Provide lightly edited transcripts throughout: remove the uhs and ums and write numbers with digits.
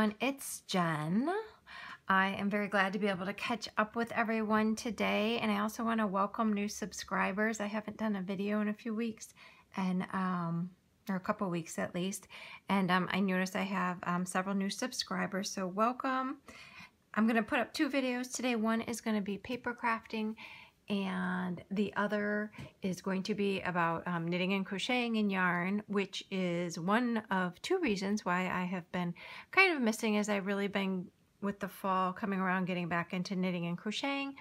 everyone, it's Jen. I am very glad to be able to catch up with everyone today, and I also want to welcome new subscribers. I haven't done a video in a few weeks, and or a couple weeks at least, and I noticed I have several new subscribers, so welcome. I'm going to put up two videos today. One is going to be paper crafting, and the other is going to be about knitting and crocheting in yarn, which is one of two reasons why I have been kind of missing, as I've really been with the fall coming around getting back into knitting and crocheting.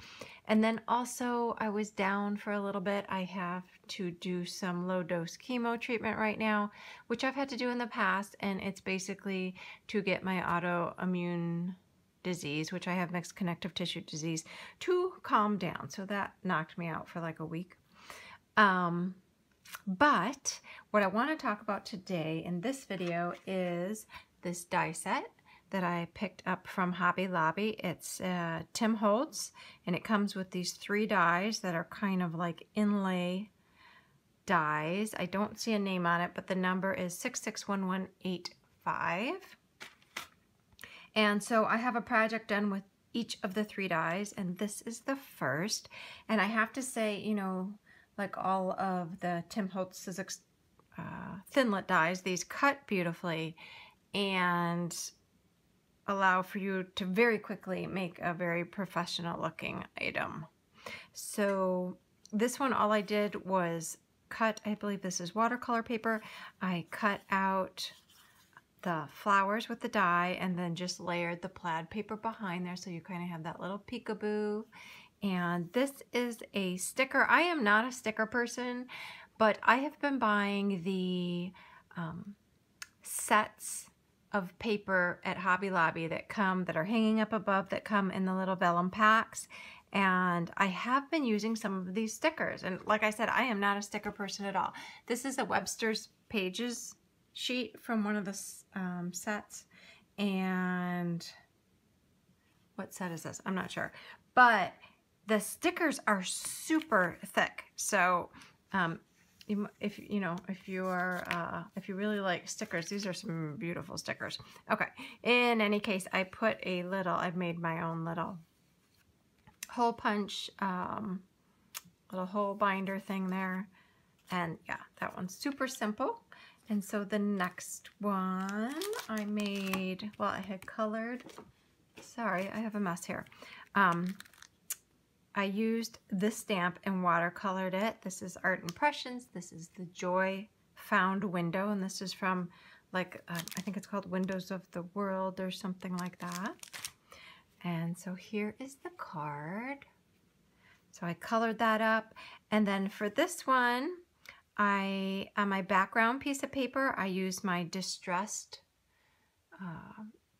And then also I was down for a little bit. I have to do some low dose chemo treatment right now, which I've had to do in the past, and it's basically to get my autoimmune disease, which I have mixed connective tissue disease, to calm down. So that knocked me out for like a week. But what I want to talk about today in this video is this die set that I picked up from Hobby Lobby. It's Tim Holtz, and it comes with these 3 dies that are kind of like inlay dies. I don't see a name on it, but the number is 661185. And so I have a project done with each of the 3 dies, and this is the first. And I have to say, you know, like all of the Tim Holtz Thinlit dies, these cut beautifully and allow for you to very quickly make a very professional looking item. So this one, all I did was cut, I believe this is watercolor paper. I cut out the flowers with the die and then just layered the plaid paper behind there, so you kind of have that little peekaboo. And this is a sticker. I am not a sticker person, but I have been buying the sets of paper at Hobby Lobby that are hanging up above, that come in the little vellum packs. And I have been using some of these stickers. And like I said, I am not a sticker person at all. This is a Webster's Pages sheet from one of the sets, and what set is this? I'm not sure, but the stickers are super thick. So if you really like stickers, these are some beautiful stickers. Okay, in any case, I've made my own little hole punch, little hole binder thing there, and yeah, that one's super simple. And so the next one I made, well, I had colored, sorry, I have a mess here. I used this stamp and watercolored it. This is Art Impressions. This is the Joy Found window, and this is from, like, I think it's called Windows of the World or something like that. And so here is the card. So I colored that up. And then for this one, on my background piece of paper, I used my distressed,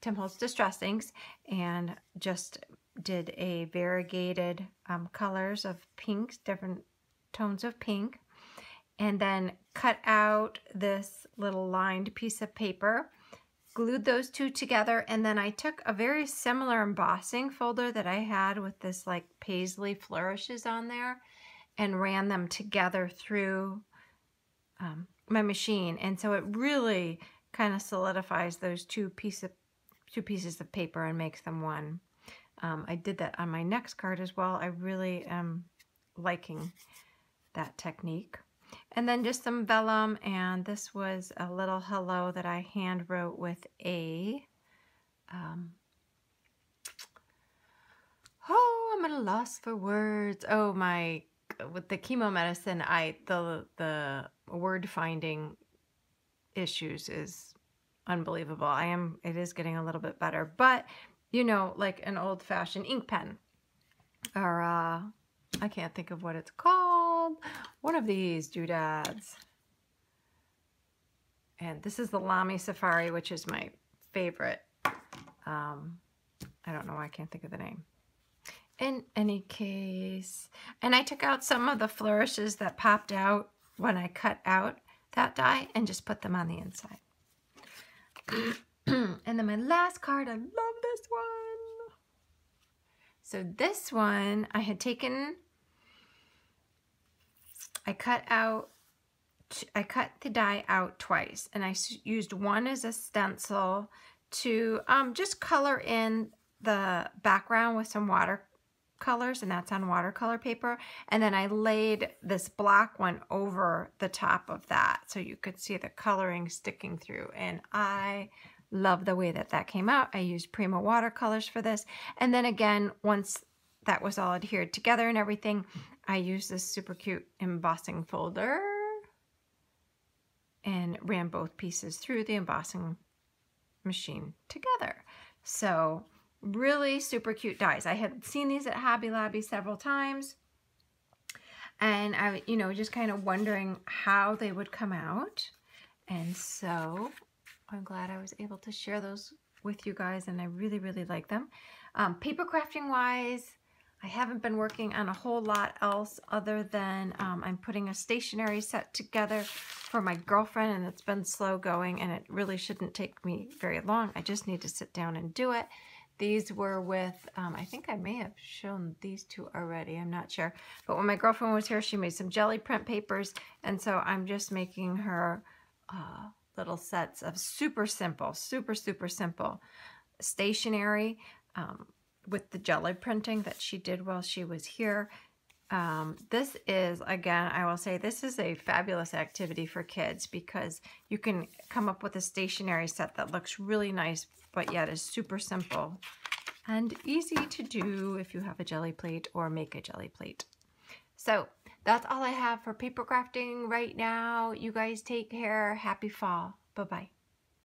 Tim Holtz Distress inks, and just did a variegated colors of pinks, different tones of pink, and then cut out this little lined piece of paper, glued those two together, and then I took a very similar embossing folder that I had with this like paisley flourishes on there and ran them together through my machine, and so it really kind of solidifies those two pieces of paper and makes them one. I did that on my next card as well. I really am liking that technique. And then just some vellum, and this was a little hello that I hand wrote with a I'm at a loss for words. Oh my, with the chemo medicine, the word finding issues is unbelievable. It is getting a little bit better, but you know, like an old-fashioned ink pen, or I can't think of what it's called. One of these doodads. And this is the Lamy Safari, which is my favorite. I don't know why I can't think of the name. In any case, and I took out some of the flourishes that popped out when I cut out that die and just put them on the inside. And then my last card, I love this one. So this one I had taken, I cut the die out twice, and I used one as a stencil to just color in the background with some watercolors, and that's on watercolor paper. And then I laid this black one over the top of that so you could see the coloring sticking through. And I love the way that that came out. I used Prima watercolors for this. And then again, once that was all adhered together and everything, I used this super cute embossing folder and ran both pieces through the embossing machine together. So really super cute dies. I had seen these at Hobby Lobby several times, and I, you know, just kind of wondering how they would come out. And so I'm glad I was able to share those with you guys, and I really, really like them. Paper crafting wise, I haven't been working on a whole lot else other than I'm putting a stationery set together for my girlfriend, and it's been slow going, and it really shouldn't take me very long. I just need to sit down and do it. These were with, I think I may have shown these two already, I'm not sure. But when my girlfriend was here, she made some jelly print papers, and so I'm just making her little sets of super simple stationery with the jelly printing that she did while she was here. This is, again, I will say this is a fabulous activity for kids because you can come up with a stationery set that looks really nice but yet is super simple and easy to do if you have a jelly plate or make a jelly plate. So that's all I have for paper crafting right now. You guys take care. Happy fall. Bye-bye.